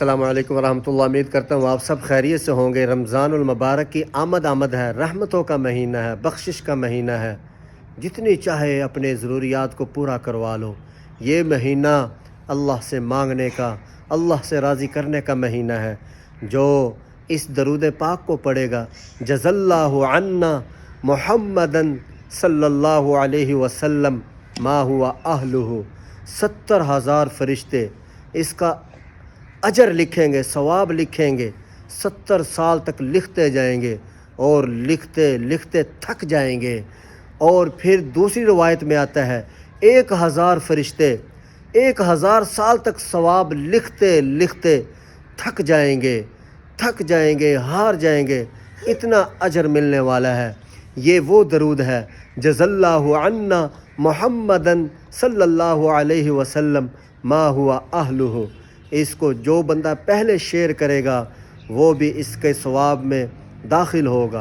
السلام علیکم ورحمۃ اللہ، امید کرتا ہوں آپ سب خیریت سے ہوں گے۔ رمضان المبارک کی آمد ہے، رحمتوں کا مہینہ ہے، بخشش کا مہینہ ہے۔ جتنی چاہے اپنے ضروریات کو پورا کروا لو۔ یہ مہینہ اللہ سے مانگنے کا، اللہ سے راضی کرنے کا مہینہ ہے۔ جو اس درود پاک کو پڑھے گا، جزا اللہ عنا محمدً صلی اللہ علیہ وسلم ما ہوا اہلہ، 70,000 فرشتے اس کا اجر لکھیں گے، ثواب لکھیں گے، 70 سال تک لکھتے جائیں گے اور لکھتے لکھتے تھک جائیں گے۔ اور پھر دوسری روایت میں آتا ہے 1,000 فرشتے 1,000 سال تک ثواب لکھتے لکھتے تھک جائیں گے، ہار جائیں گے، اتنا اجر ملنے والا ہے۔ یہ وہ درود ہے، جزا اللہ عنا محمدً صلی اللہ علیہ وسلم ما ہوا اہلہ۔ اس کو جو بندہ پہلے شیئر کرے گا وہ بھی اس کے ثواب میں داخل ہوگا۔